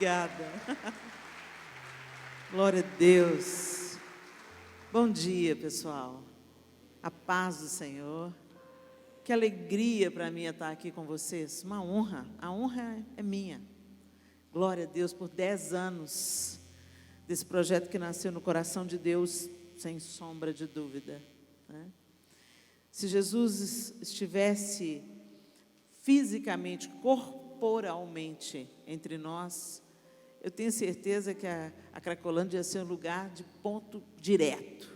Obrigada. Glória a Deus. Bom dia, pessoal. A paz do Senhor. Que alegria para mim estar aqui com vocês. Uma honra. A honra é minha. Glória a Deus por 10 anos desse projeto que nasceu no coração de Deus, sem sombra de dúvida, né? Se Jesus estivesse fisicamente, corporalmente entre nós, eu tenho certeza que a Cracolândia ia ser um lugar de ponto direto,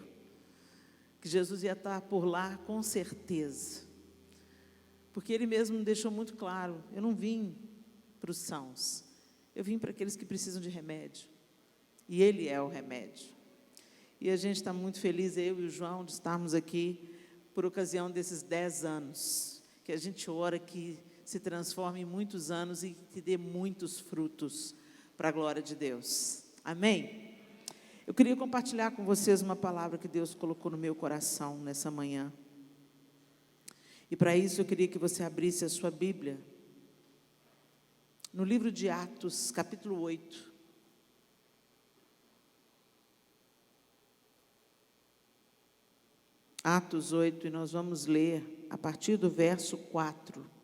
que Jesus ia estar por lá com certeza, porque Ele mesmo deixou muito claro: eu não vim para os sãos, eu vim para aqueles que precisam de remédio, e Ele é o remédio. E a gente está muito feliz, eu e o João, de estarmos aqui por ocasião desses 10 anos, que a gente ora que se transforme em muitos anos e que dê muitos frutos para a glória de Deus. Amém? Eu queria compartilhar com vocês uma palavra que Deus colocou no meu coração nessa manhã. E para isso eu queria que você abrisse a sua Bíblia no livro de Atos, capítulo 8. Atos 8, e nós vamos ler a partir do verso 4.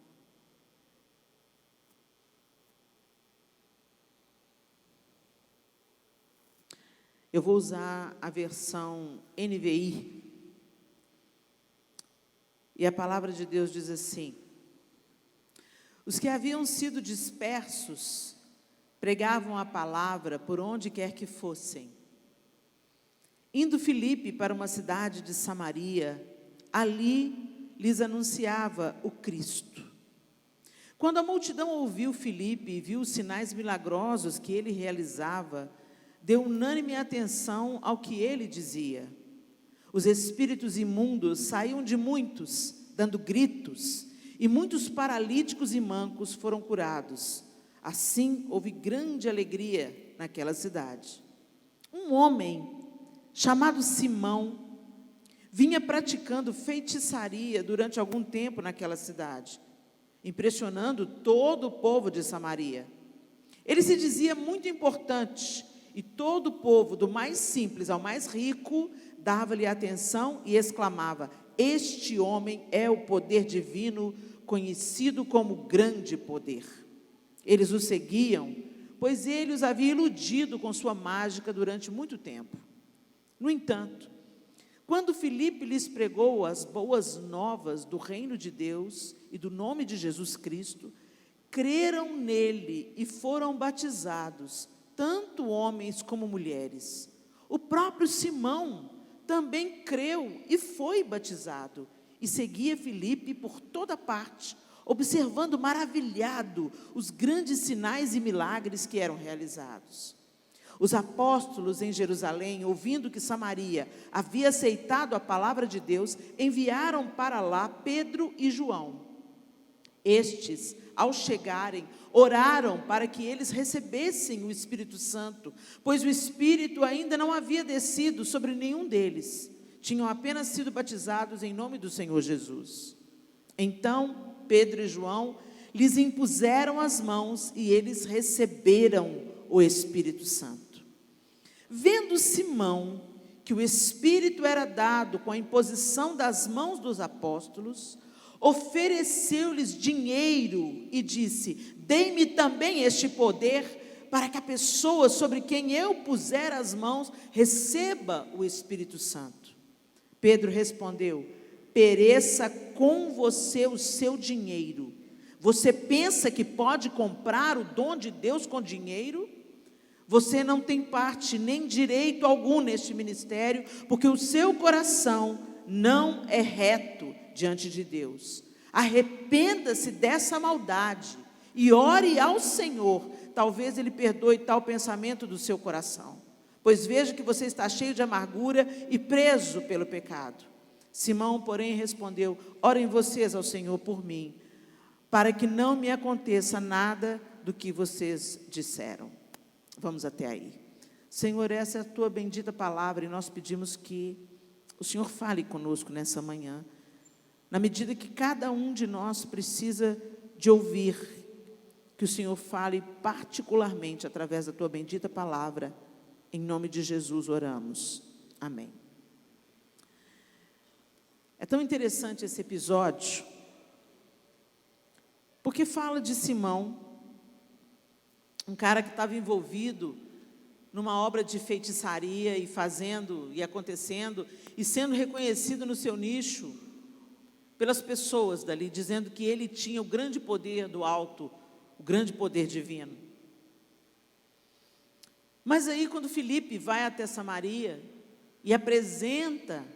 Eu vou usar a versão NVI. E a palavra de Deus diz assim: os que haviam sido dispersos pregavam a palavra por onde quer que fossem. Indo Filipe para uma cidade de Samaria, ali lhes anunciava o Cristo. Quando a multidão ouviu Filipe e viu os sinais milagrosos que ele realizava, deu unânime atenção ao que ele dizia. Os espíritos imundos saíam de muitos, dando gritos, e muitos paralíticos e mancos foram curados. Assim houve grande alegria naquela cidade. Um homem chamado Simão vinha praticando feitiçaria durante algum tempo naquela cidade, impressionando todo o povo de Samaria. Ele se dizia muito importante, e todo o povo, do mais simples ao mais rico, dava-lhe atenção e exclamava: este homem é o poder divino, conhecido como grande poder. Eles o seguiam, pois ele os havia iludido com sua mágica durante muito tempo. No entanto, quando Filipe lhes pregou as boas novas do reino de Deus e do nome de Jesus Cristo, creram nele e foram batizados, tanto homens como mulheres. O próprio Simão também creu e foi batizado, e seguia Filipe por toda parte, observando maravilhado os grandes sinais e milagres que eram realizados. Os apóstolos em Jerusalém, ouvindo que Samaria havia aceitado a palavra de Deus, enviaram para lá Pedro e João. Estes, ao chegarem, oraram para que eles recebessem o Espírito Santo, pois o Espírito ainda não havia descido sobre nenhum deles. Tinham apenas sido batizados em nome do Senhor Jesus. Então, Pedro e João lhes impuseram as mãos e eles receberam o Espírito Santo. Vendo Simão que o Espírito era dado com a imposição das mãos dos apóstolos, ofereceu-lhes dinheiro e disse: dei-me também este poder, para que a pessoa sobre quem eu puser as mãos receba o Espírito Santo. Pedro respondeu: pereça com você o seu dinheiro. Você pensa que pode comprar o dom de Deus com dinheiro? Você não tem parte nem direito algum neste ministério, porque o seu coração não é reto diante de Deus. Arrependa-se dessa maldade e ore ao Senhor, talvez Ele perdoe tal pensamento do seu coração, pois vejo que você está cheio de amargura e preso pelo pecado. Simão, porém, respondeu: orem vocês ao Senhor por mim, para que não me aconteça nada do que vocês disseram. Vamos até aí. Senhor, essa é a Tua bendita palavra, e nós pedimos que o Senhor fale conosco nessa manhã, na medida que cada um de nós precisa de ouvir, que o Senhor fale particularmente através da tua bendita palavra. Em nome de Jesus oramos. Amém. É tão interessante esse episódio, porque fala de Simão, um cara que estava envolvido numa obra de feitiçaria e fazendo e acontecendo e sendo reconhecido no seu nicho pelas pessoas dali, dizendo que ele tinha o grande poder do alto, o grande poder divino. Mas aí, quando Filipe vai até Samaria e apresenta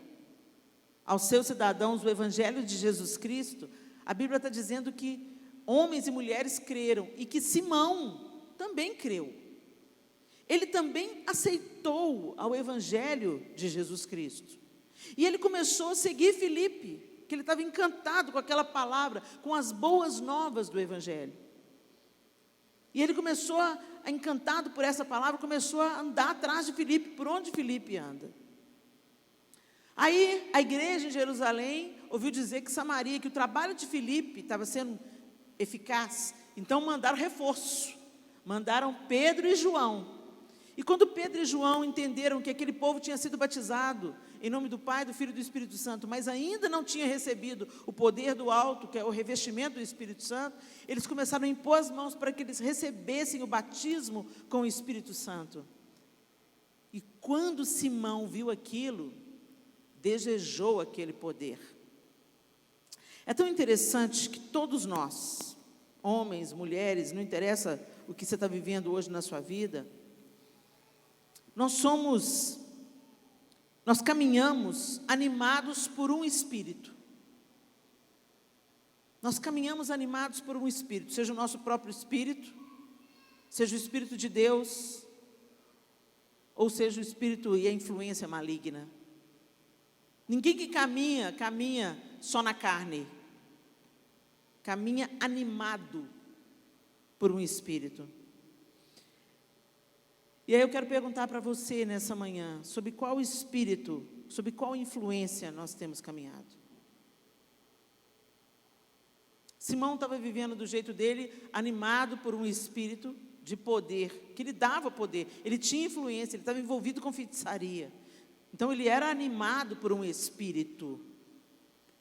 aos seus cidadãos o Evangelho de Jesus Cristo, a Bíblia está dizendo que homens e mulheres creram e que Simão também creu. Ele também aceitou ao Evangelho de Jesus Cristo. E ele começou a seguir Filipe, que ele estava encantado com aquela palavra, com as boas novas do Evangelho. E ele começou encantado por essa palavra, começou a andar atrás de Filipe, por onde Filipe anda. Aí a igreja em Jerusalém ouviu dizer que Samaria, que o trabalho de Filipe estava sendo eficaz, então mandaram reforço, mandaram Pedro e João. E quando Pedro e João entenderam que aquele povo tinha sido batizado em nome do Pai, do Filho e do Espírito Santo, mas ainda não tinha recebido o poder do alto, que é o revestimento do Espírito Santo, eles começaram a impor as mãos para que eles recebessem o batismo com o Espírito Santo. E quando Simão viu aquilo, desejou aquele poder. É tão interessante que todos nós, homens, mulheres, não interessa o que você está vivendo hoje na sua vida, nós caminhamos animados por um Espírito. Nós caminhamos animados por um Espírito, seja o nosso próprio Espírito, seja o Espírito de Deus, ou seja o Espírito e a influência maligna. Ninguém que caminha só na carne, caminha animado por um Espírito. E aí eu quero perguntar para você nessa manhã, sobre qual espírito, sobre qual influência nós temos caminhado. Simão estava vivendo do jeito dele, animado por um espírito de poder, que lhe dava poder, ele tinha influência, ele estava envolvido com feitiçaria. Então ele era animado por um espírito,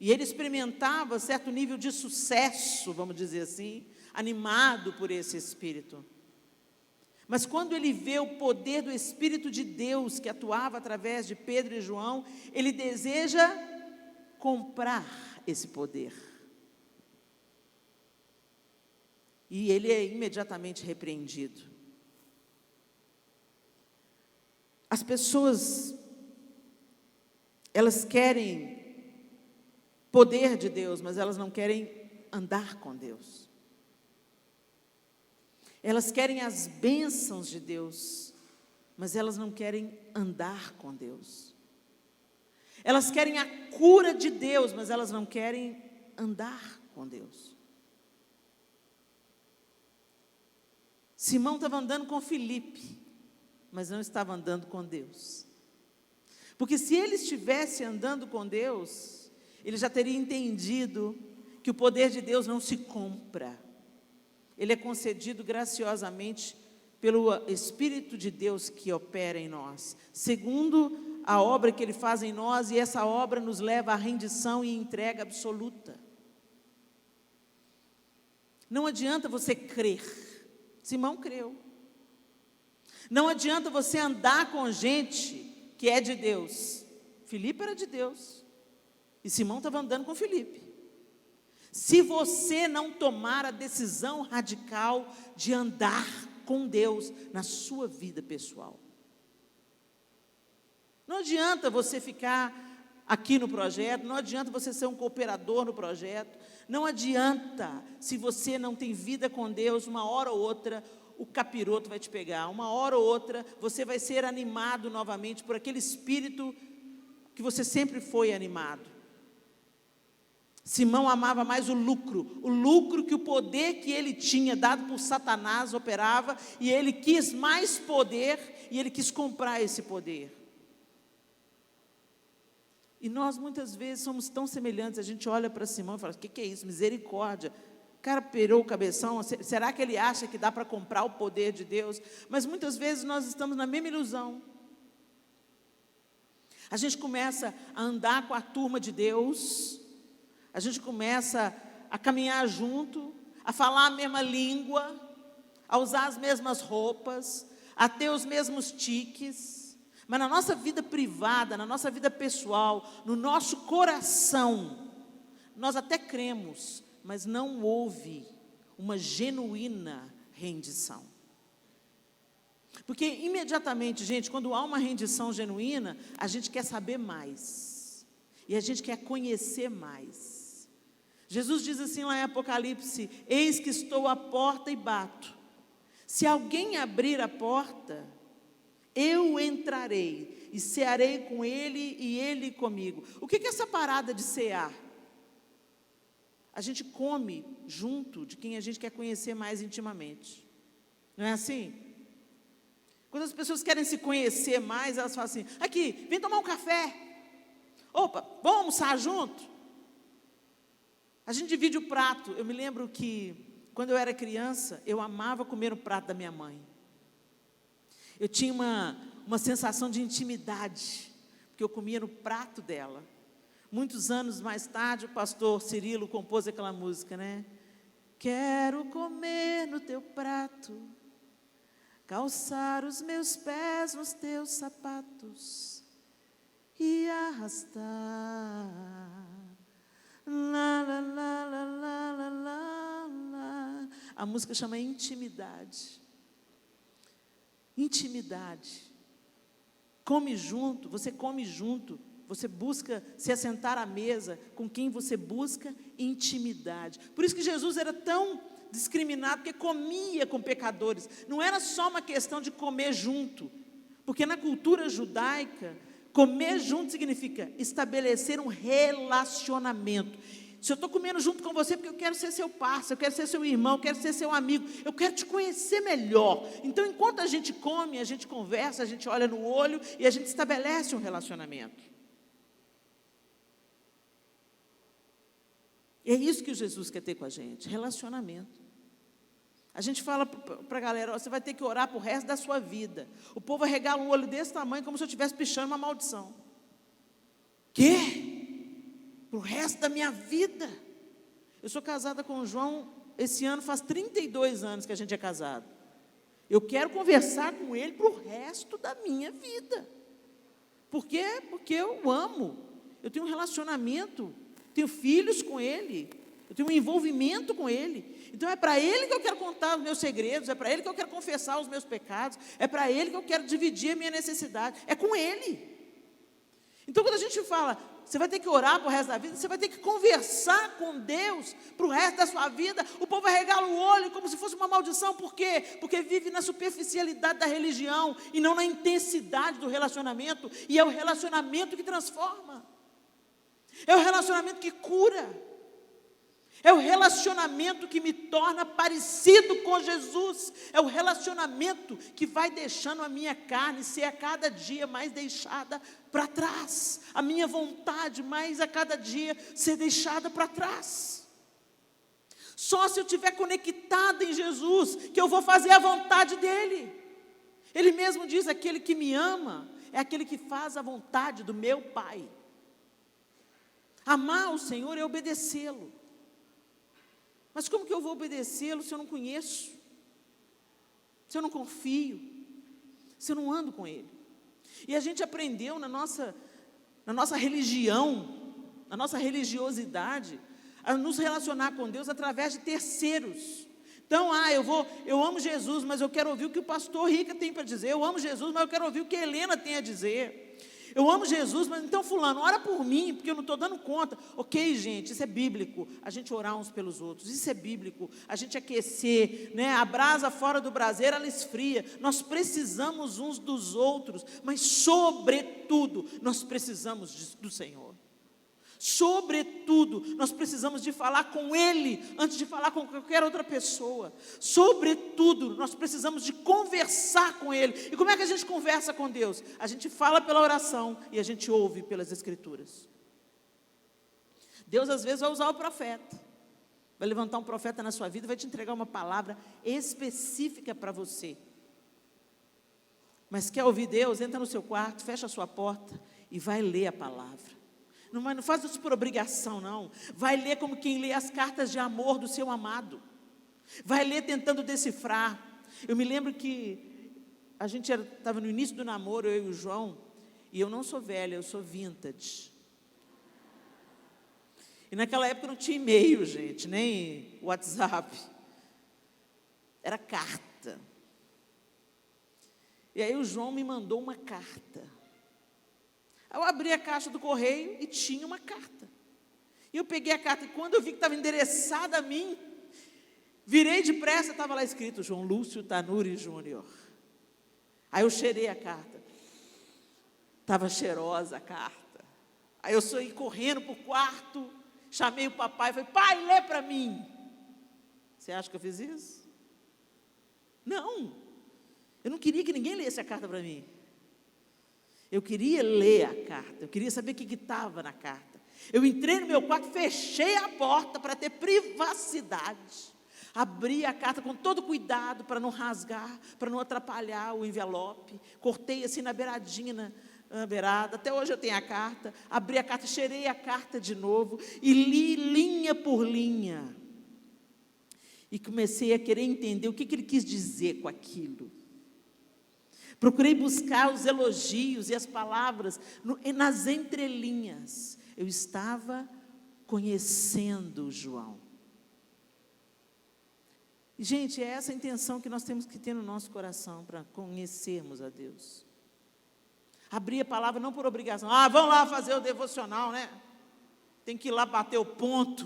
e ele experimentava certo nível de sucesso, vamos dizer assim, animado por esse espírito. Mas quando ele vê o poder do Espírito de Deus que atuava através de Pedro e João, ele deseja comprar esse poder. E ele é imediatamente repreendido. As pessoas, elas querem poder de Deus, mas elas não querem andar com Deus. Elas querem as bênçãos de Deus, mas elas não querem andar com Deus. Elas querem a cura de Deus, mas elas não querem andar com Deus. Simão estava andando com Filipe, mas não estava andando com Deus. Porque se ele estivesse andando com Deus, ele já teria entendido que o poder de Deus não se compra. Ele é concedido graciosamente pelo Espírito de Deus que opera em nós, segundo a obra que Ele faz em nós, e essa obra nos leva à rendição e entrega absoluta. Não adianta você crer, Simão creu. Não adianta você andar com gente que é de Deus, Filipe era de Deus, e Simão estava andando com Filipe. Se você não tomar a decisão radical de andar com Deus na sua vida pessoal. Não adianta você ficar aqui no projeto, não adianta você ser um cooperador no projeto, não adianta, se você não tem vida com Deus, uma hora ou outra o capiroto vai te pegar, uma hora ou outra você vai ser animado novamente por aquele espírito que você sempre foi animado. Simão amava mais o lucro que o poder que ele tinha dado por Satanás operava, e ele quis mais poder, e ele quis comprar esse poder. E nós muitas vezes somos tão semelhantes, a gente olha para Simão e fala, o que é isso? Misericórdia, cara pirou o cabeção, será que ele acha que dá para comprar o poder de Deus? Mas muitas vezes nós estamos na mesma ilusão. A gente começa a andar com a turma de Deus, a gente começa a caminhar junto, a falar a mesma língua, a usar as mesmas roupas, a ter os mesmos tiques, mas na nossa vida privada, na nossa vida pessoal, no nosso coração, nós até cremos, mas não houve uma genuína rendição. Porque imediatamente, gente, quando há uma rendição genuína, a gente quer saber mais, e a gente quer conhecer mais. Jesus diz assim lá em Apocalipse: eis que estou à porta e bato. Se alguém abrir a porta, eu entrarei e cearei com ele e ele comigo. O que é essa parada de cear? A gente come junto de quem a gente quer conhecer mais intimamente. Não é assim? Quando as pessoas querem se conhecer mais, elas falam assim: aqui, vem tomar um café. Opa, vamos almoçar junto? A gente divide o prato. Eu me lembro que, quando eu era criança, eu amava comer no prato da minha mãe. Eu tinha uma sensação de intimidade, porque eu comia no prato dela. Muitos anos mais tarde, o pastor Cirilo compôs aquela música, né? Quero comer no teu prato, calçar os meus pés nos teus sapatos e arrastar. Lá, lá, lá, lá, lá, lá, lá, lá. A música chama Intimidade. Intimidade. Come junto, você busca se assentar à mesa com quem você busca intimidade. Por isso que Jesus era tão discriminado, porque comia com pecadores. Não era só uma questão de comer junto, porque na cultura judaica, comer junto significa estabelecer um relacionamento. Se eu estou comendo junto com você, porque eu quero ser seu parceiro, eu quero ser seu irmão, eu quero ser seu amigo, eu quero te conhecer melhor. Então, enquanto a gente come, a gente conversa, a gente olha no olho e a gente estabelece um relacionamento. É isso que Jesus quer ter com a gente, relacionamento. A gente fala para a galera: ó, você vai ter que orar para o resto da sua vida. O povo arregala um olho desse tamanho, como se eu estivesse pichando uma maldição. Quê? Para o resto da minha vida? Eu sou casada com o João, esse ano faz 32 anos que a gente é casado. Eu quero conversar com ele para o resto da minha vida. Por quê? Porque eu amo. Eu tenho um relacionamento, tenho filhos com ele, eu tenho um envolvimento com ele. Então é para ele que eu quero contar os meus segredos, é para ele que eu quero confessar os meus pecados, é para ele que eu quero dividir a minha necessidade, é com ele. Então quando a gente fala, você vai ter que orar para o resto da vida, você vai ter que conversar com Deus para o resto da sua vida, o povo arregala o olho como se fosse uma maldição. Por quê? Porque vive na superficialidade da religião e não na intensidade do relacionamento, e é o relacionamento que transforma, é o relacionamento que cura, é o relacionamento que me torna parecido com Jesus, é o relacionamento que vai deixando a minha carne ser a cada dia mais deixada para trás, a minha vontade mais a cada dia ser deixada para trás. Só se eu estiver conectado em Jesus, que eu vou fazer a vontade dEle. Ele mesmo diz: aquele que me ama, é aquele que faz a vontade do meu Pai. Amar o Senhor é obedecê-lo. Mas como que eu vou obedecê-lo se eu não conheço? Se eu não confio? Se eu não ando com Ele? E a gente aprendeu na nossa religião, na nossa religiosidade, a nos relacionar com Deus através de terceiros. Então, eu amo Jesus, mas eu quero ouvir o que o pastor Rica tem para dizer. Eu amo Jesus, mas eu quero ouvir o que a Helena tem a dizer. Eu amo Jesus, mas então fulano, ora por mim, porque eu não estou dando conta. Ok, gente, isso é bíblico, a gente orar uns pelos outros, isso é bíblico, a gente aquecer, né? A brasa fora do braseiro, ela esfria. Nós precisamos uns dos outros, mas sobretudo, nós precisamos do Senhor. Sobretudo, nós precisamos de falar com Ele, antes de falar com qualquer outra pessoa. Sobretudo, nós precisamos de conversar com Ele. E como é que a gente conversa com Deus? A gente fala pela oração e a gente ouve pelas Escrituras. Deus às vezes vai usar o profeta, vai levantar um profeta na sua vida, vai te entregar uma palavra específica para você. Mas quer ouvir Deus? Entra no seu quarto, fecha a sua porta e vai ler a palavra. Não faz isso por obrigação, não. Vai ler como quem lê as cartas de amor do seu amado. Vai ler tentando decifrar. Eu me lembro que a gente estava no início do namoro, eu e o João, e eu não sou velha, eu sou vintage. E naquela época não tinha e-mail, gente, nem WhatsApp. Era carta. E aí o João me mandou uma carta. Eu abri a caixa do correio e tinha uma carta. E eu peguei a carta, e quando eu vi que estava endereçada a mim, virei depressa, estava lá escrito, João Lúcio Tanuri Júnior. Aí eu cheirei a carta. Estava cheirosa a carta. Aí eu saí correndo para o quarto, chamei o papai e falei, pai, lê para mim. Você acha que eu fiz isso? Não. Eu não queria que ninguém lesse a carta para mim. Eu queria ler a carta, eu queria saber o que estava na carta. Eu entrei no meu quarto, fechei a porta para ter privacidade. Abri a carta com todo cuidado para não rasgar, para não atrapalhar o envelope. Cortei assim na beiradinha, na beirada. Até hoje eu tenho a carta. Abri a carta, cheirei a carta de novo e li linha por linha. E comecei a querer entender o que ele quis dizer com aquilo. Procurei buscar os elogios e as palavras nas entrelinhas. Eu estava conhecendo João. E, gente, é essa a intenção que nós temos que ter no nosso coração para conhecermos a Deus. Abrir a palavra não por obrigação. Vamos lá fazer o devocional, né? Tem que ir lá bater o ponto.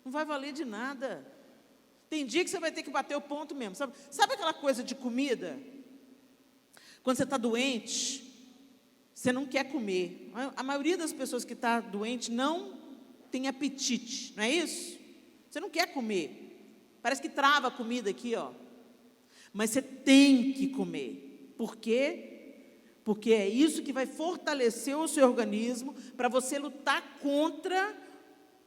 Não vai valer de nada. Tem dia que você vai ter que bater o ponto mesmo. Sabe aquela coisa de comida? Quando você está doente, você não quer comer. A maioria das pessoas que está doente não tem apetite, não é isso? Você não quer comer. Parece que trava a comida aqui, ó. Mas você tem que comer. Por quê? Porque é isso que vai fortalecer o seu organismo para você lutar contra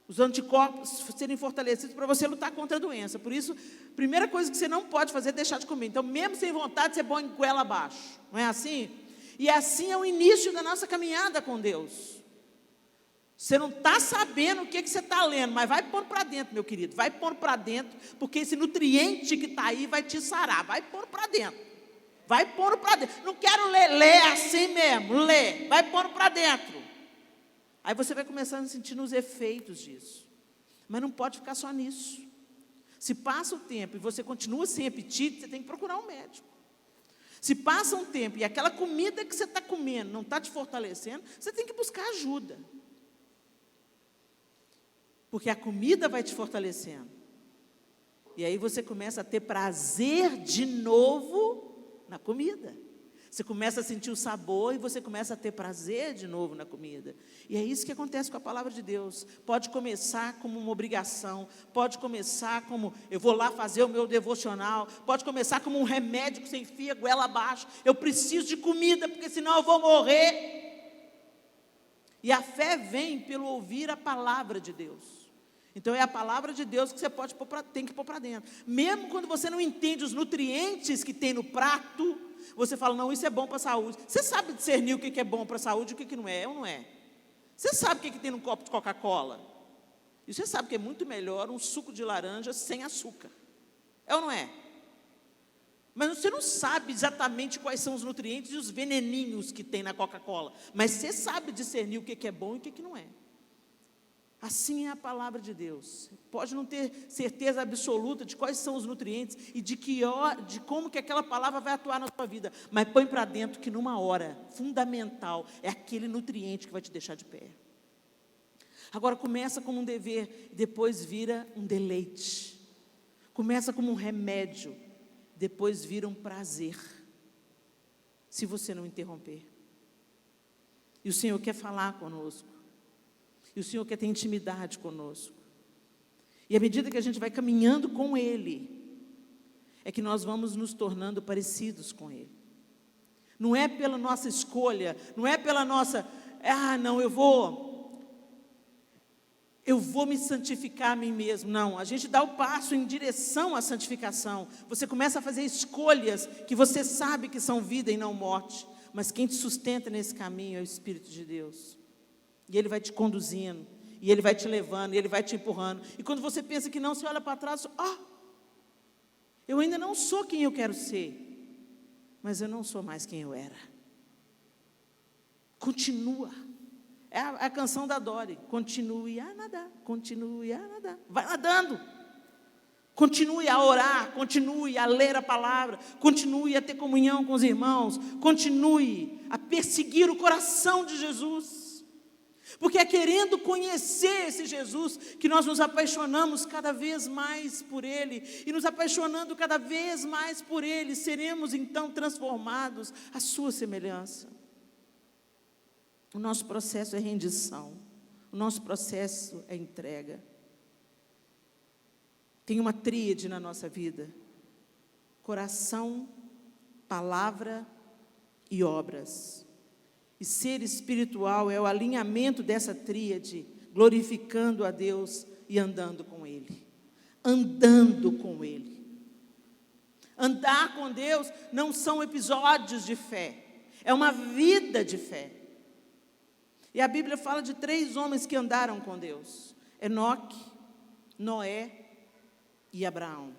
os anticorpos serem fortalecidos para você lutar contra a doença. Por isso, a primeira coisa que você não pode fazer é deixar de comer. Então, mesmo sem vontade, você põe goela abaixo. Não é assim? E assim é o início da nossa caminhada com Deus. Você não está sabendo o que você está lendo, mas vai pôr para dentro, meu querido. Vai pôr para dentro, porque esse nutriente que está aí vai te sarar. Vai pôr para dentro. Vai pôr para dentro. Não quero ler assim mesmo. Lê. Vai pôr para dentro. Aí você vai começando a sentir os efeitos disso. Mas não pode ficar só nisso. Se passa o tempo e você continua sem apetite, você tem que procurar um médico. Se passa um tempo e aquela comida que você está comendo não está te fortalecendo, você tem que buscar ajuda. Porque a comida vai te fortalecendo. E aí você começa a ter prazer de novo na comida. Você começa a sentir o sabor e você começa a ter prazer de novo na comida. E é isso que acontece com a palavra de Deus. Pode começar como uma obrigação, pode começar como eu vou lá fazer o meu devocional, pode começar como um remédio que você enfia a goela abaixo. Eu preciso de comida, porque senão eu vou morrer. E a fé vem pelo ouvir a palavra de Deus. Então é a palavra de Deus que você tem que pôr para dentro. Mesmo quando você não entende os nutrientes que tem no prato, você fala, não, isso é bom para a saúde. Você sabe discernir o que é bom para a saúde e o que não é, ou não é? Você sabe o que tem num copo de Coca-Cola? E você sabe que é muito melhor um suco de laranja sem açúcar. É ou não é? Mas você não sabe exatamente quais são os nutrientes e os veneninhos que tem na Coca-Cola. Mas você sabe discernir o que é bom e o que não é. Assim é a palavra de Deus. Pode não ter certeza absoluta de quais são os nutrientes e de como que aquela palavra vai atuar na sua vida. Mas põe para dentro que numa hora fundamental é aquele nutriente que vai te deixar de pé. Agora começa como um dever, depois vira um deleite. Começa como um remédio, depois vira um prazer. Se você não interromper. E o Senhor quer falar conosco. E o Senhor quer ter intimidade conosco. E à medida que a gente vai caminhando com Ele, é que nós vamos nos tornando parecidos com Ele. Não é pela nossa escolha, não é pela nossa, não, eu vou eu vou me santificar a mim mesmo. Não, a gente dá o passo em direção à santificação. Você começa a fazer escolhas que você sabe que são vida e não morte. Mas quem te sustenta nesse caminho é o Espírito de Deus. E Ele vai te conduzindo, e Ele vai te levando, e Ele vai te empurrando. E quando você pensa que não, você olha para trás, eu ainda não sou quem eu quero ser, mas eu não sou mais quem eu era. Continua. É a canção da Dori. Continue a nadar, continue a nadar. Vai nadando. Continue a orar, continue a ler a palavra, continue a ter comunhão com os irmãos, continue a perseguir o coração de Jesus. Porque é querendo conhecer esse Jesus que nós nos apaixonamos cada vez mais por Ele. E nos apaixonando cada vez mais por Ele, seremos então transformados à sua semelhança. O nosso processo é rendição, o nosso processo é entrega. Tem uma tríade na nossa vida: coração, palavra e obras. E ser espiritual é o alinhamento dessa tríade, glorificando a Deus e andando com Ele. Andando com Ele. Andar com Deus não são episódios de fé, é uma vida de fé. E a Bíblia fala de 3 homens que andaram com Deus: Enoque, Noé e Abraão.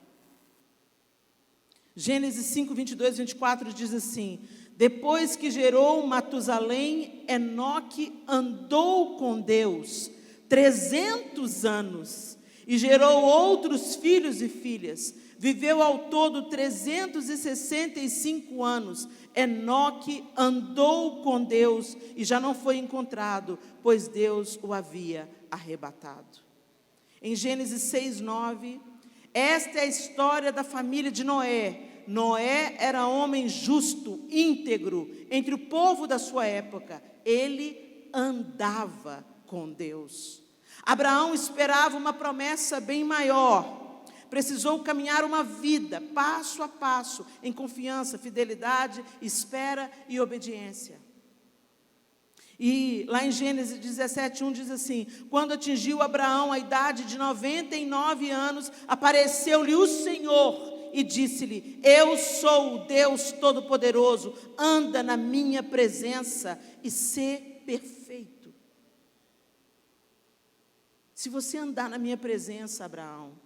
Gênesis 5, 22, 24 diz assim: depois que gerou Matusalém, Enoque andou com Deus 300 anos e gerou outros filhos e filhas. Viveu ao todo 365 anos. Enoque andou com Deus e já não foi encontrado, pois Deus o havia arrebatado. Em Gênesis 6, 9, esta é a história da família de Noé. Noé era homem justo, íntegro, entre o povo da sua época. Ele andava com Deus. Abraão esperava uma promessa bem maior. Precisou caminhar uma vida, passo a passo, em confiança, fidelidade, espera e obediência. E lá em Gênesis 17, 1 diz assim: quando atingiu Abraão a idade de 99 anos, apareceu-lhe o Senhor e disse-lhe: eu sou o Deus Todo-Poderoso, anda na minha presença e sê perfeito. Se você andar na minha presença, Abraão,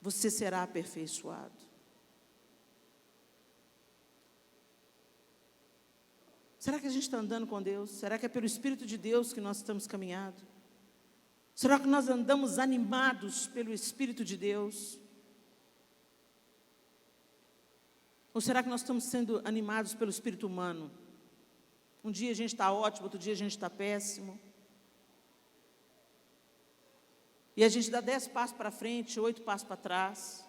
você será aperfeiçoado. Será que a gente está andando com Deus? Será que é pelo Espírito de Deus que nós estamos caminhando? Será que nós andamos animados pelo Espírito de Deus? Ou será que nós estamos sendo animados pelo Espírito humano? Um dia a gente está ótimo, outro dia a gente está péssimo. E a gente dá 10 passos para frente, 8 passos para trás.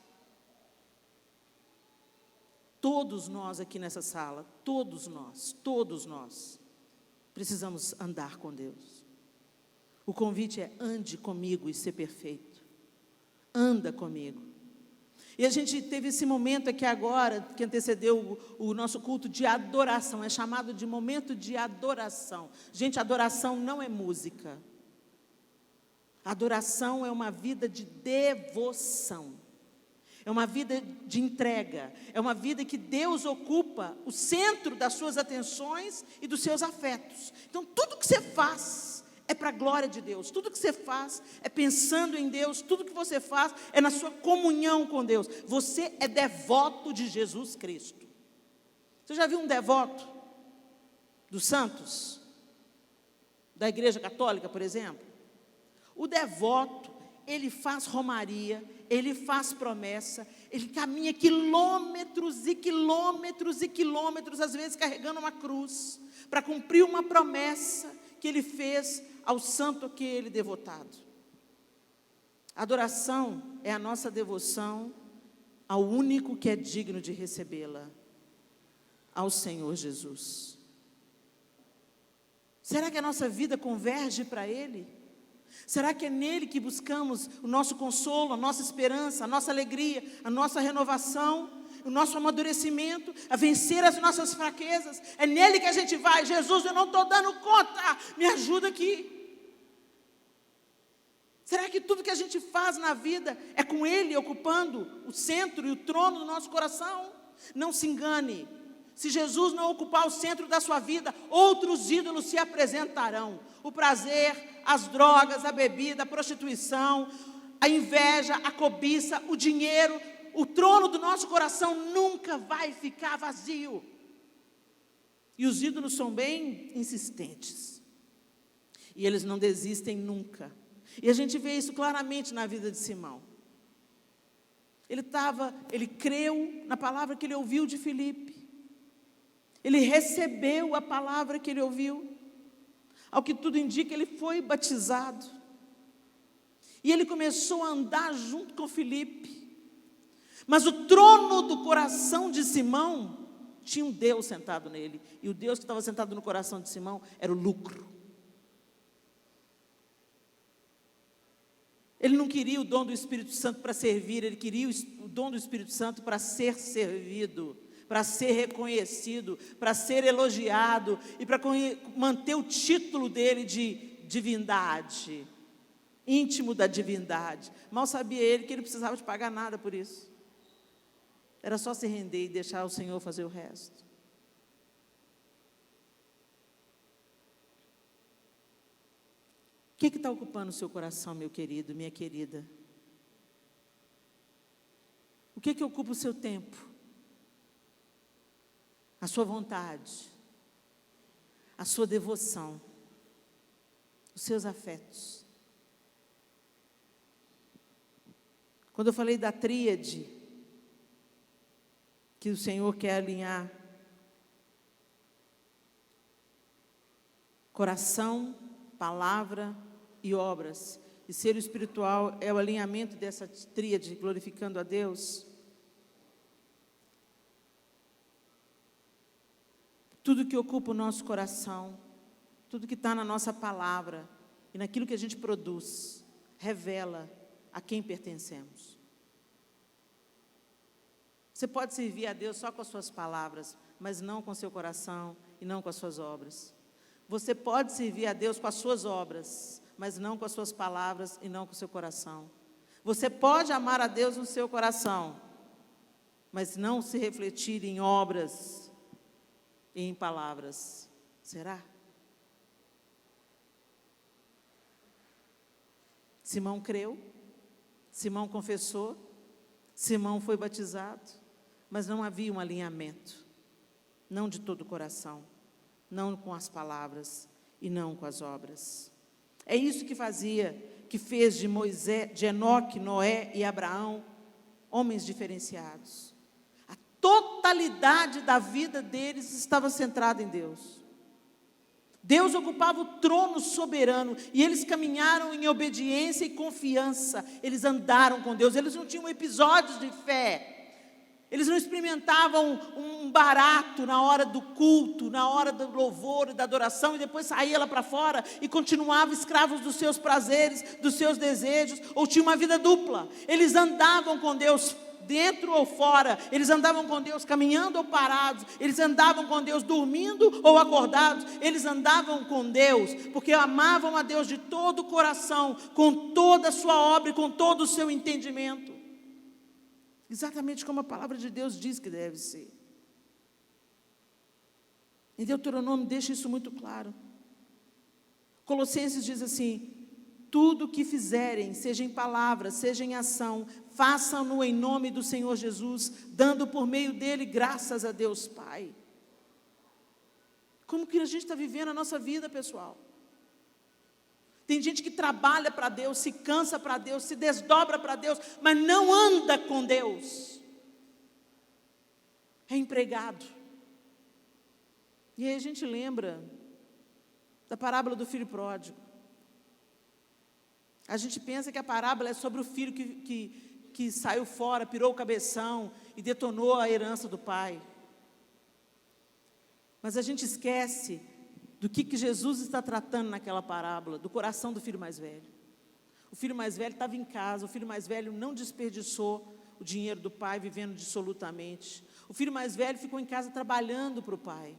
Todos nós aqui nessa sala, todos nós, precisamos andar com Deus. O convite é: ande comigo e ser perfeito. Anda comigo. E a gente teve esse momento aqui agora, que antecedeu o nosso culto de adoração, é chamado de momento de adoração. Gente, adoração não é música. Adoração é uma vida de devoção. É uma vida de entrega, é uma vida que Deus ocupa o centro das suas atenções e dos seus afetos. Então, tudo que você faz é para a glória de Deus, tudo que você faz é pensando em Deus, tudo que você faz é na sua comunhão com Deus. Você é devoto de Jesus Cristo. Você já viu um devoto dos santos? Da Igreja Católica, por exemplo? O devoto, ele faz romaria, ele faz promessa, ele caminha quilômetros e quilômetros e quilômetros, às vezes carregando uma cruz, para cumprir uma promessa que ele fez ao santo a que ele devotado. Adoração é a nossa devoção ao único que é digno de recebê-la, ao Senhor Jesus. Será que a nossa vida converge para Ele? Será que é nele que buscamos o nosso consolo, a nossa esperança, a nossa alegria, a nossa renovação, o nosso amadurecimento, a vencer as nossas fraquezas? É nele que a gente vai: Jesus, eu não estou dando conta, me ajuda aqui. Será que tudo que a gente faz na vida é com Ele ocupando o centro e o trono do nosso coração? Não se engane. Se Jesus não ocupar o centro da sua vida, outros ídolos se apresentarão. O prazer, as drogas, a bebida, a prostituição, a inveja, a cobiça, o dinheiro, o trono do nosso coração nunca vai ficar vazio. E os ídolos são bem insistentes. E eles não desistem nunca. E a gente vê isso claramente na vida de Simão. Ele creu na palavra que ele ouviu de Filipe. Ele recebeu a palavra que ele ouviu. Ao que tudo indica, ele foi batizado. E ele começou a andar junto com Filipe. Mas o trono do coração de Simão tinha um Deus sentado nele. E o Deus que estava sentado no coração de Simão era o lucro. Ele não queria o dom do Espírito Santo para servir, ele queria o dom do Espírito Santo para ser servido, para ser reconhecido, para ser elogiado e para manter o título dele de divindade, íntimo da divindade. Mal sabia ele que ele precisava de pagar nada por isso. Era só se render e deixar o Senhor fazer o resto. O que está ocupando o seu coração, meu querido, minha querida? O que ocupa o seu tempo? A sua vontade, a sua devoção, os seus afetos. Quando eu falei da tríade, que o Senhor quer alinhar coração, palavra e obras, e ser espiritual é o alinhamento dessa tríade, glorificando a Deus. Tudo que ocupa o nosso coração, tudo que está na nossa palavra e naquilo que a gente produz, revela a quem pertencemos. Você pode servir a Deus só com as suas palavras, mas não com o seu coração e não com as suas obras. Você pode servir a Deus com as suas obras, mas não com as suas palavras e não com o seu coração. Você pode amar a Deus no seu coração, mas não se refletir em obras e em palavras. Será? Simão creu, Simão confessou, Simão foi batizado, mas não havia um alinhamento, não de todo o coração, não com as palavras e não com as obras. É isso que fez de Moisés, de Enoque, Noé e Abraão, homens diferenciados. A totalidade da vida deles estava centrada em Deus. Deus ocupava o trono soberano, e eles caminharam em obediência e confiança, eles andaram com Deus, eles não tinham episódios de fé, eles não experimentavam um barato na hora do culto, na hora do louvor e da adoração, e depois saía lá para fora e continuavam escravos dos seus prazeres, dos seus desejos, ou tinha uma vida dupla. Eles andavam com Deus dentro ou fora, eles andavam com Deus caminhando ou parados, eles andavam com Deus dormindo ou acordados, eles andavam com Deus, porque amavam a Deus de todo o coração, com toda a sua obra e com todo o seu entendimento. Exatamente como a palavra de Deus diz que deve ser. Em Deuteronômio deixa isso muito claro. Colossenses diz assim: tudo o que fizerem, seja em palavra, seja em ação, façam-no em nome do Senhor Jesus, dando por meio dele graças a Deus Pai. Como que a gente está vivendo a nossa vida, pessoal? Tem gente que trabalha para Deus, se cansa para Deus, se desdobra para Deus, mas não anda com Deus. É empregado. E aí a gente lembra da parábola do filho pródigo. A gente pensa que a parábola é sobre o filho que saiu fora, pirou o cabeção e detonou a herança do pai. Mas a gente esquece do que Jesus está tratando naquela parábola, do coração do filho mais velho. O filho mais velho estava em casa, o filho mais velho não desperdiçou o dinheiro do pai, vivendo dissolutamente. O filho mais velho ficou em casa trabalhando para o pai.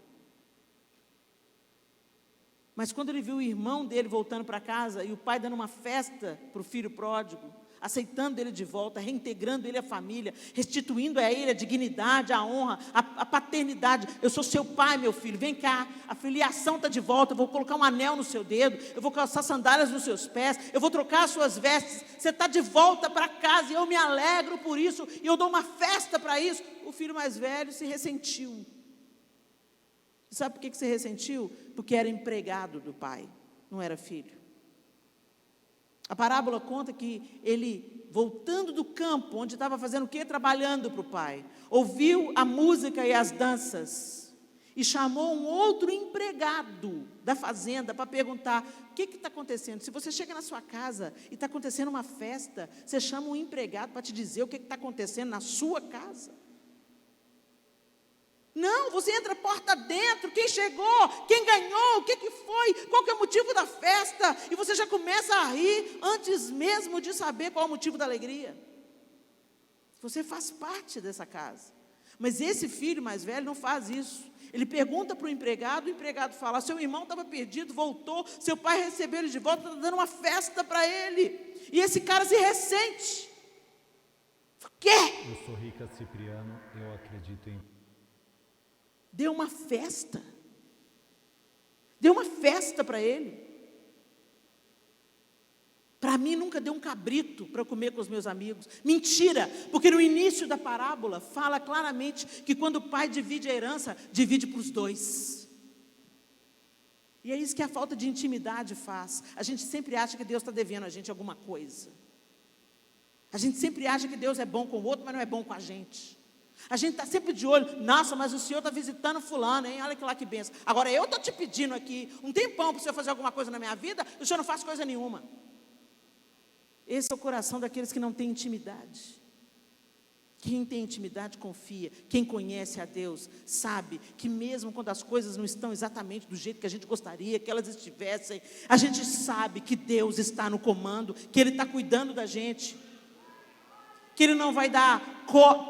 Mas quando ele viu o irmão dele voltando para casa e o pai dando uma festa para o filho pródigo, aceitando ele de volta, reintegrando ele à família, restituindo a ele a dignidade, a honra, a paternidade. Eu sou seu pai, meu filho, vem cá, a filiação está de volta, eu vou colocar um anel no seu dedo, eu vou calçar sandálias nos seus pés, eu vou trocar as suas vestes, você está de volta para casa e eu me alegro por isso, e eu dou uma festa para isso. O filho mais velho se ressentiu. Sabe por que se ressentiu? Porque era empregado do pai, não era filho. A parábola conta que ele, voltando do campo, onde estava fazendo o quê? Trabalhando para o pai, ouviu a música e as danças, e chamou um outro empregado da fazenda para perguntar: o que está acontecendo? Se você chega na sua casa e está acontecendo uma festa, você chama um empregado para te dizer o que está acontecendo na sua casa? Não, você entra porta dentro, quem chegou, quem ganhou, o que foi, qual que é o motivo da festa, e você já começa a rir antes mesmo de saber qual é o motivo da alegria. Você faz parte dessa casa. Mas esse filho mais velho não faz isso. Ele pergunta para o empregado fala: seu irmão estava perdido, voltou, seu pai recebeu ele de volta, está dando uma festa para ele. E esse cara se ressente. Por quê? Eu sou Rica Cipriano, eu acredito em... Deu uma festa. Deu uma festa para ele. Para mim nunca deu um cabrito para eu comer com os meus amigos. Mentira, porque no início da parábola fala claramente que quando o pai divide a herança, divide para os dois. E é isso que a falta de intimidade faz. A gente sempre acha que Deus está devendo a gente alguma coisa. A gente sempre acha que Deus é bom com o outro, mas não é bom com a gente. A gente está sempre de olho: nossa, mas o senhor está visitando fulano, hein? Olha que lá que benção. Agora eu estou te pedindo aqui um tempão para o senhor fazer alguma coisa na minha vida, o senhor não faz coisa nenhuma. Esse é o coração daqueles que não têm intimidade. Quem tem intimidade confia. Quem conhece a Deus sabe que mesmo quando as coisas não estão exatamente do jeito que a gente gostaria que elas estivessem, a gente sabe que Deus está no comando, que Ele está cuidando da gente, que Ele não vai dar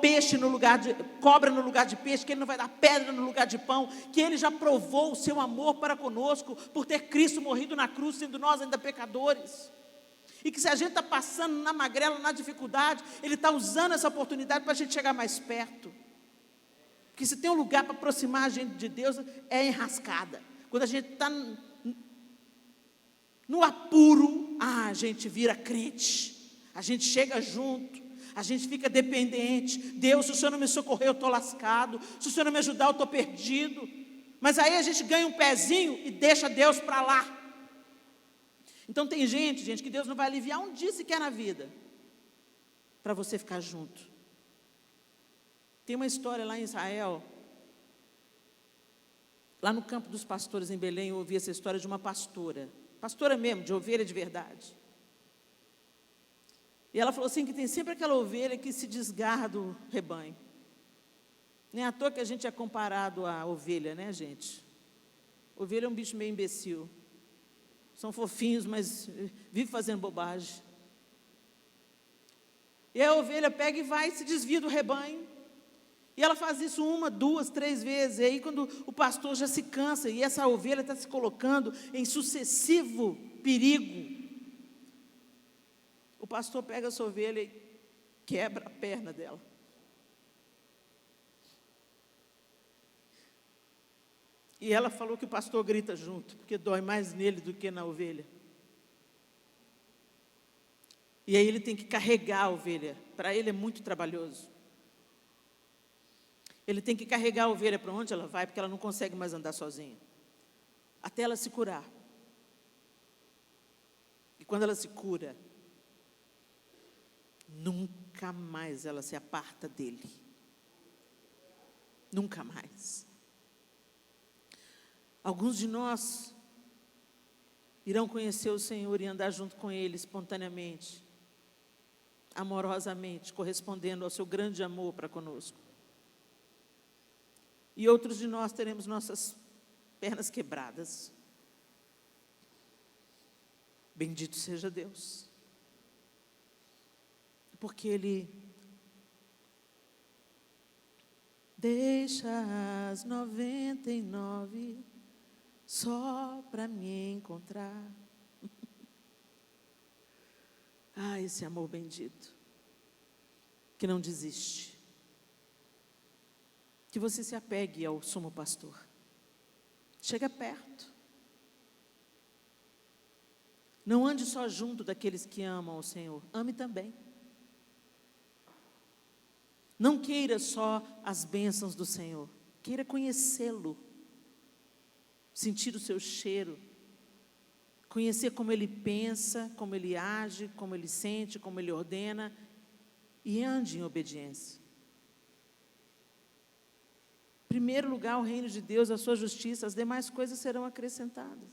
peixe no lugar de cobra no lugar de peixe, que Ele não vai dar pedra no lugar de pão, que Ele já provou o seu amor para conosco, por ter Cristo morrido na cruz, sendo nós ainda pecadores, e que se a gente está passando na magrela, na dificuldade, Ele está usando essa oportunidade para a gente chegar mais perto. Porque se tem um lugar para aproximar a gente de Deus, é enrascada. Quando a gente está no apuro, a gente vira crente, a gente chega junto, a gente fica dependente. Deus, se o Senhor não me socorrer, eu estou lascado. Se o Senhor não me ajudar, eu estou perdido. Mas aí a gente ganha um pezinho e deixa Deus para lá. Então tem gente que Deus não vai aliviar um dia sequer na vida, para você ficar junto. Tem uma história lá em Israel, lá no campo dos pastores em Belém, eu ouvi essa história de uma pastora mesmo, de ovelha de verdade. E ela falou assim, que tem sempre aquela ovelha que se desgarra do rebanho. Nem à toa que a gente é comparado à ovelha, né, gente? Ovelha é um bicho meio imbecil. São fofinhos, mas vive fazendo bobagem. E a ovelha pega e vai e se desvia do rebanho. E ela faz isso 1, 2, 3 vezes. E aí quando o pastor já se cansa e essa ovelha está se colocando em sucessivo perigo, o pastor pega essa ovelha e quebra a perna dela. E ela falou que o pastor grita junto, porque dói mais nele do que na ovelha. E aí ele tem que carregar a ovelha. Para ele é muito trabalhoso. Ele tem que carregar a ovelha para onde ela vai, porque ela não consegue mais andar sozinha, até ela se curar. E quando ela se cura, nunca mais ela se aparta dele. Nunca mais. Alguns de nós irão conhecer o Senhor e andar junto com Ele espontaneamente, amorosamente, correspondendo ao seu grande amor para conosco. E outros de nós teremos nossas pernas quebradas. Bendito seja Deus. Porque Ele deixa as 99 só para me encontrar. Ah, esse amor bendito, que não desiste. Que você se apegue ao sumo pastor. Chega perto. Não ande só junto daqueles que amam o Senhor, ame também. Não queira só as bênçãos do Senhor, queira conhecê-lo, sentir o seu cheiro, conhecer como Ele pensa, como Ele age, como Ele sente, como Ele ordena, e ande em obediência. Em primeiro lugar, o reino de Deus, a sua justiça, as demais coisas serão acrescentadas.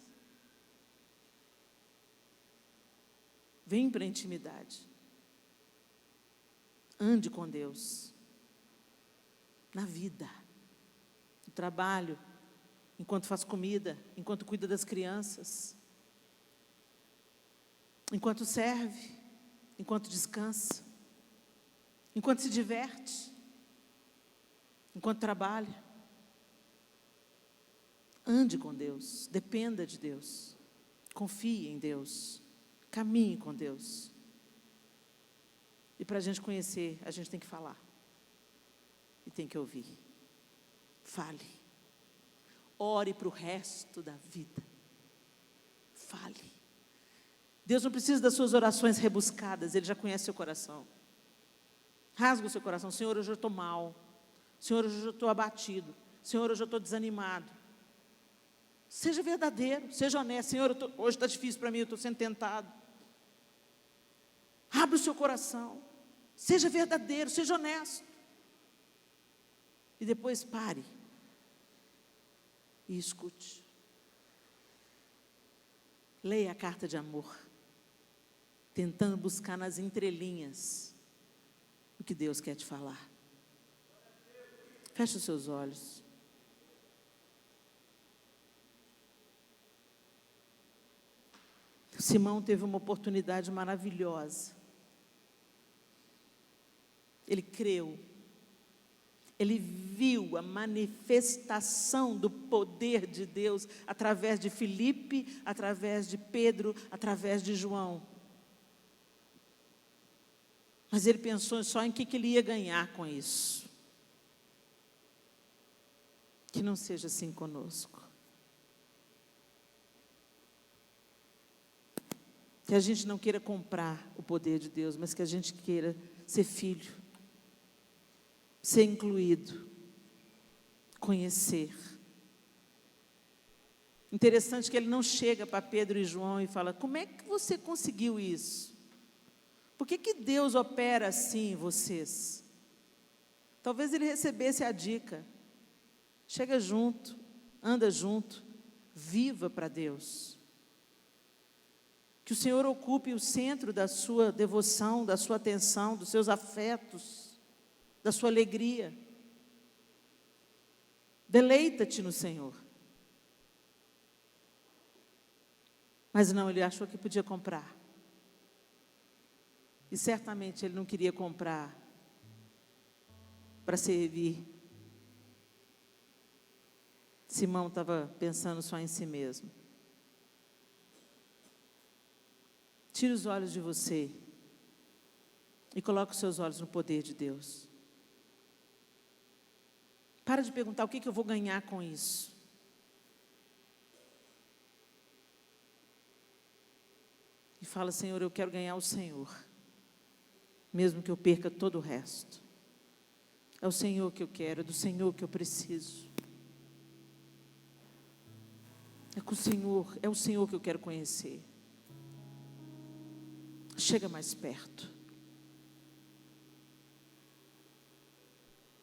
Vem para a intimidade. Ande com Deus. Na vida, no trabalho, enquanto faz comida, enquanto cuida das crianças, enquanto serve, enquanto descansa, enquanto se diverte, enquanto trabalha. Ande com Deus, dependa de Deus, confie em Deus, caminhe com Deus. E para a gente conhecer, a gente tem que falar. E tem que ouvir. Fale. Ore para o resto da vida. Fale. Deus não precisa das suas orações rebuscadas, Ele já conhece seu coração. Rasga o seu coração. Senhor, hoje eu estou mal. Senhor, hoje eu estou abatido. Senhor, hoje eu estou desanimado. Seja verdadeiro, seja honesto. Senhor, hoje está difícil para mim, eu estou sendo tentado. Abra o seu coração. Seja verdadeiro, seja honesto. E depois pare e escute. Leia a carta de amor, tentando buscar nas entrelinhas o que Deus quer te falar. Feche os seus olhos. Simão teve uma oportunidade maravilhosa. Ele creu. Ele viu a manifestação do poder de Deus através de Filipe, através de Pedro, através de João. Mas ele pensou só em que ele ia ganhar com isso. Que não seja assim conosco. Que a gente não queira comprar o poder de Deus, mas que a gente queira ser filho. Ser incluído, conhecer. Interessante que ele não chega para Pedro e João e fala: como é que você conseguiu isso? Por que Deus opera assim em vocês? Talvez ele recebesse a dica. Chega junto, anda junto, viva para Deus. Que o Senhor ocupe o centro da sua devoção, da sua atenção, dos seus afetos, da sua alegria. Deleita-te no Senhor. Mas não, ele achou que podia comprar. E certamente ele não queria comprar para servir. Simão estava pensando só em si mesmo. Tire os olhos de você e coloque os seus olhos no poder de Deus. Para de perguntar o que eu vou ganhar com isso. E fala: Senhor, eu quero ganhar o Senhor, mesmo que eu perca todo o resto. É o Senhor que eu quero, é do Senhor que eu preciso. É com o Senhor, é o Senhor que eu quero conhecer. Chega mais perto.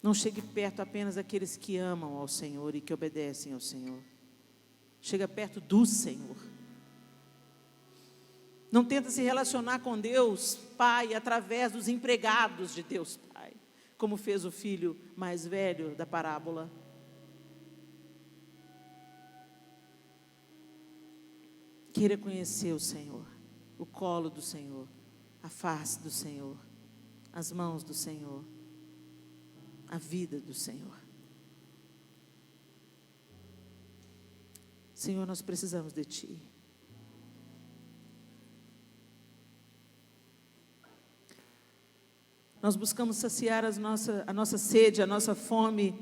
Não chegue perto apenas daqueles que amam ao Senhor e que obedecem ao Senhor. Chega perto do Senhor. Não tenta se relacionar com Deus Pai através dos empregados de Deus Pai, como fez o filho mais velho da parábola. Queira conhecer o Senhor, o colo do Senhor, a face do Senhor, as mãos do Senhor, a vida do Senhor. Senhor, nós precisamos de Ti. Nós buscamos saciar a nossa sede, a nossa fome,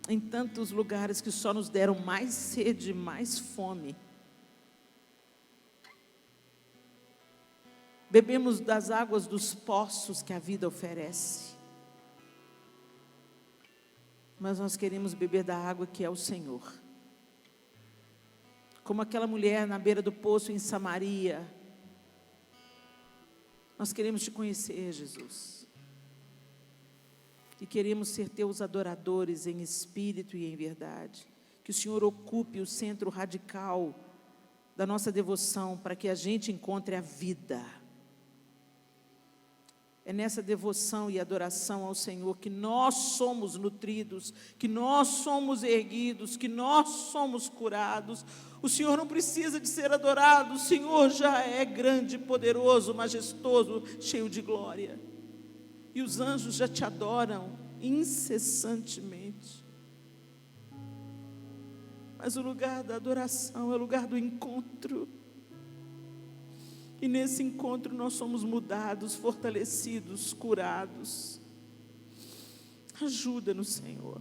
em tantos lugares que só nos deram mais sede, mais fome. Bebemos das águas dos poços que a vida oferece. Mas nós queremos beber da água que é o Senhor. Como aquela mulher na beira do poço em Samaria. Nós queremos Te conhecer, Jesus. E queremos ser Teus adoradores em espírito e em verdade. Que o Senhor ocupe o centro radical da nossa devoção, para que a gente encontre a vida. É nessa devoção e adoração ao Senhor que nós somos nutridos, que nós somos erguidos, que nós somos curados. O Senhor não precisa de ser adorado, o Senhor já é grande, poderoso, majestoso, cheio de glória. E os anjos já Te adoram incessantemente. Mas o lugar da adoração é o lugar do encontro. E nesse encontro nós somos mudados, fortalecidos, curados. Ajuda-nos, Senhor,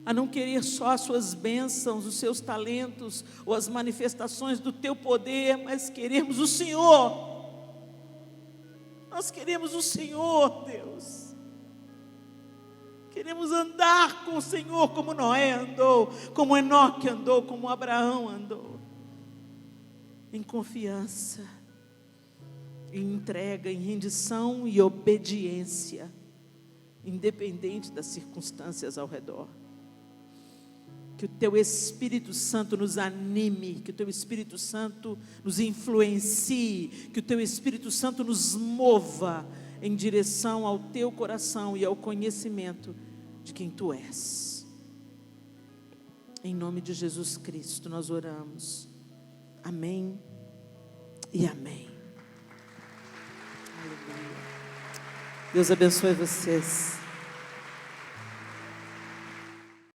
a não querer só as Suas bênçãos, os Seus talentos, ou as manifestações do Teu poder, mas queremos o Senhor. Nós queremos o Senhor, Deus. Queremos andar com o Senhor como Noé andou, como Enoque andou, como Abraão andou. Em confiança, em entrega, em rendição e obediência, independente das circunstâncias ao redor. Que o Teu Espírito Santo nos anime, que o Teu Espírito Santo nos influencie, que o Teu Espírito Santo nos mova em direção ao Teu coração e ao conhecimento de quem Tu és. Em nome de Jesus Cristo nós oramos. Amém e amém. Aleluia. Deus abençoe vocês.